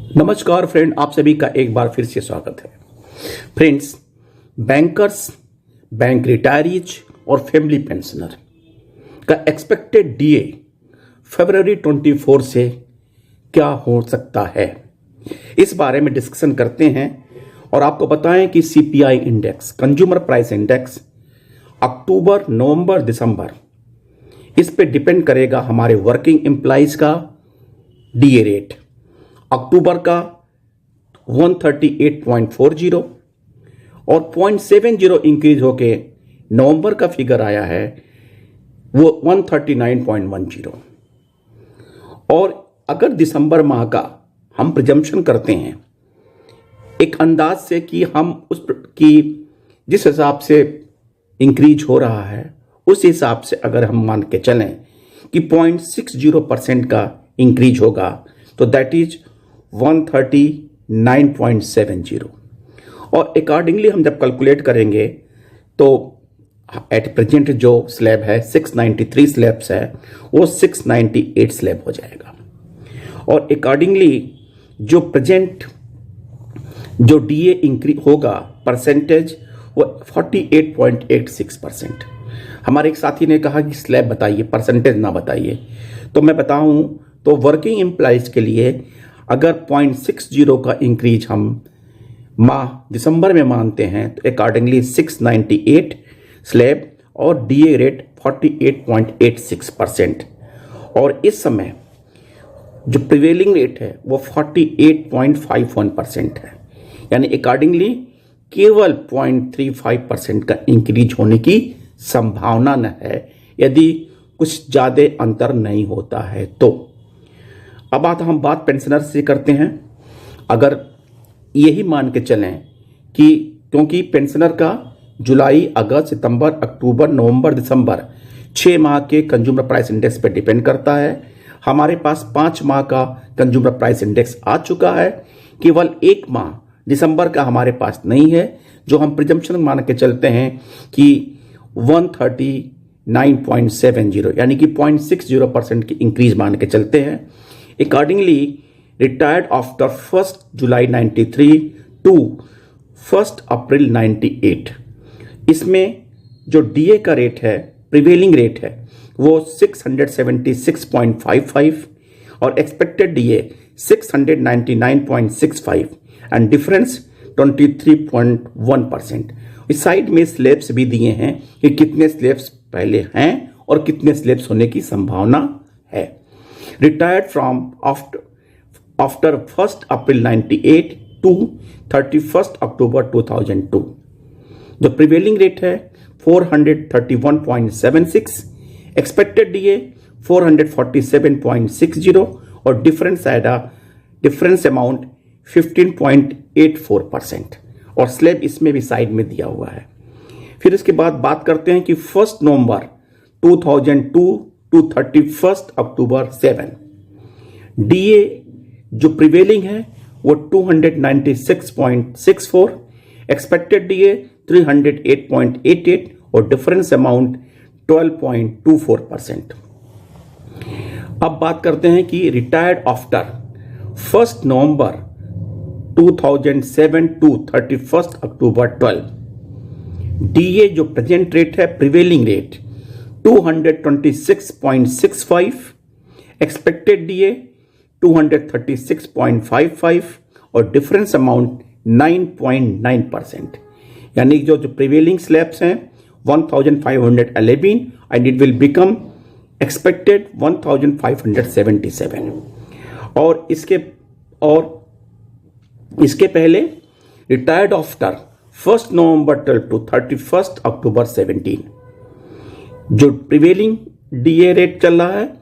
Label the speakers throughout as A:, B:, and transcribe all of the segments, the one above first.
A: नमस्कार फ्रेंड, आप सभी का एक बार फिर से स्वागत है। फ्रेंड्स, बैंकर्स, बैंक रिटायरीज और फैमिली पेंशनर का एक्सपेक्टेड डीए फरवरी 24 से क्या हो सकता है, इस बारे में डिस्कशन करते हैं। और आपको बताएं कि CPI index, consumer price index, अक्टूबर, नवंबर, दिसंबर, इस पे डिपेंड करेगा हमारे वर्किंग एम्प्लॉइज का डीए रेट। अक्टूबर का 138.40 और 0.70 इंक्रीज होके नवंबर का फिगर आया है वो 139.10। और अगर दिसंबर माह का हम प्रिजम्पशन करते हैं एक अंदाज से कि हम की जिस हिसाब से इंक्रीज हो रहा है उस हिसाब से अगर हम मान के चलें कि 0.60% का इंक्रीज होगा तो दैट इज 139.70। और अकॉर्डिंगली हम जब कैलकुलेट करेंगे तो एट प्रेजेंट जो स्लैब है 693 स्लैब्स है वो 698 स्लैब हो जाएगा। और अकॉर्डिंगली जो प्रेजेंट जो डीए इंक्रीज होगा परसेंटेज वो 48.86%। हमारे एक साथी ने कहा कि स्लैब बताइए, परसेंटेज ना बताइए। तो मैं बताऊं तो वर्किंग एम्प्लॉइज के लिए अगर 0.60 का इंक्रीज हम माह दिसंबर में मानते हैं तो अकॉर्डिंगली 698 स्लैब और डीए रेट 48.86%। और इस समय जो प्रिवेलिंग रेट है वो 48.51% है, यानी अकॉर्डिंगली केवल 0.35% का इंक्रीज होने की संभावना न है यदि कुछ ज़्यादा अंतर नहीं होता है तो। अब हम बात पेंशनर से करते हैं। अगर यही मान के चलें कि क्योंकि पेंशनर का जुलाई, अगस्त, सितंबर, अक्टूबर, नवंबर, दिसंबर 6 माह के कंज्यूमर प्राइस इंडेक्स पर डिपेंड करता है। हमारे पास 5 माह का कंज्यूमर प्राइस इंडेक्स आ चुका है, केवल 1 माह दिसंबर का हमारे पास नहीं है, जो हम प्रिजम्पशन मान के चलते हैं कि 139.70 यानी कि 0.60% की इंक्रीज मान के चलते हैं। Accordingly retired after 1 July 93 to 1 April 98, इसमें जो डीए का रेट है, प्रिवेलिंग रेट है, वो 676.55 और एक्सपेक्टेड डीए 699.65 एंड डिफरेंस 23.1%। इस साइड में स्लैब्स भी दिए हैं कि कितने स्लैब्स पहले हैं और कितने स्लैब्स होने की संभावना है। Retired from after 1 April 98 to 31 October 2002, जो प्रिवेलिंग रेट है 431.76, एक्सपेक्टेड डीए 447.60 और डिफरेंस अमाउंट 15.84% और स्लैब इसमें भी साइड में दिया हुआ है। फिर इसके बाद बात करते हैं कि 1 नवंबर 2002 टू 31 अक्टूबर 7, डीए जो प्रिवेलिंग है वो 296.64, एक्सपेक्टेड डीए 308.88 और डिफरेंस अमाउंट 12.24%। अब बात करते हैं कि retired after 1 November 2007 to 31 October 12, DA जो प्रेजेंट रेट है, प्रिवेलिंग रेट 226.65, एक्सपेक्टेड डीए 236.55 और डिफरेंस अमाउंट 9.9%। यानी जो प्रिवेलिंग स्लैब्स हैं 1511 and it will become expected 1577। और इसके पहले रिटायर्ड आफ्टर 1 नवंबर 12 टू 31 अक्टूबर 17, जो प्रिवेलिंग डीए रेट चल रहा है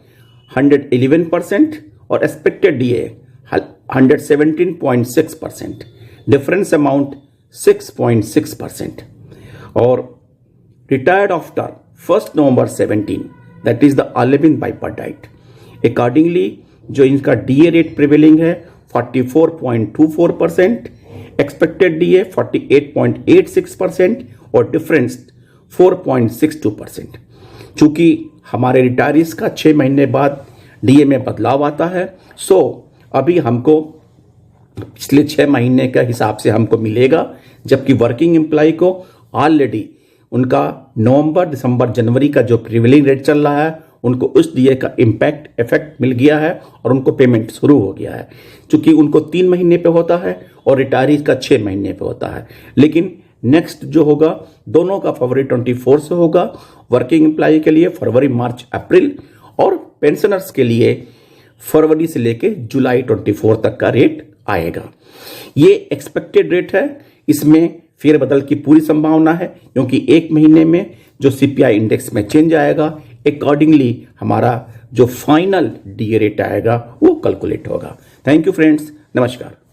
A: 111% और एक्सपेक्टेड डीए 117.6%, डिफरेंस अमाउंट 6.6%। और retired after 1 November 17, that is the 11th bipartite, accordingly जो इनका डीए रेट प्रिवेलिंग है 44.24%, एक्सपेक्टेड डीए 48.86% और डिफरेंस 4.62%। चूंकि हमारे रिटायरीज का 6 महीने बाद डीए में बदलाव आता है, सो अभी हमको पिछले 6 महीने का हिसाब से हमको मिलेगा, जबकि वर्किंग एम्प्लॉय को ऑलरेडी उनका नवंबर, दिसंबर, जनवरी का जो प्रिवेलिंग रेट चल रहा है उनको उस डीए का इफेक्ट मिल गया है और उनको पेमेंट शुरू हो गया है। चूंकि उनको 3 महीने पे होता है और रिटायरीज का 6 महीने पे होता है, लेकिन नेक्स्ट जो होगा दोनों का फरवरी 24 से होगा, वर्किंग एम्प्लॉय के लिए फरवरी, मार्च, अप्रैल और पेंशनर्स के लिए फरवरी से लेके जुलाई 24 तक का रेट आएगा। ये एक्सपेक्टेड रेट है, इसमें फेरबदल की पूरी संभावना है क्योंकि 1 महीने में जो सीपीआई इंडेक्स में चेंज आएगा अकॉर्डिंगली हमारा जो फाइनल डीए रेट आएगा वो कैलकुलेट होगा। थैंक यू फ्रेंड्स, नमस्कार।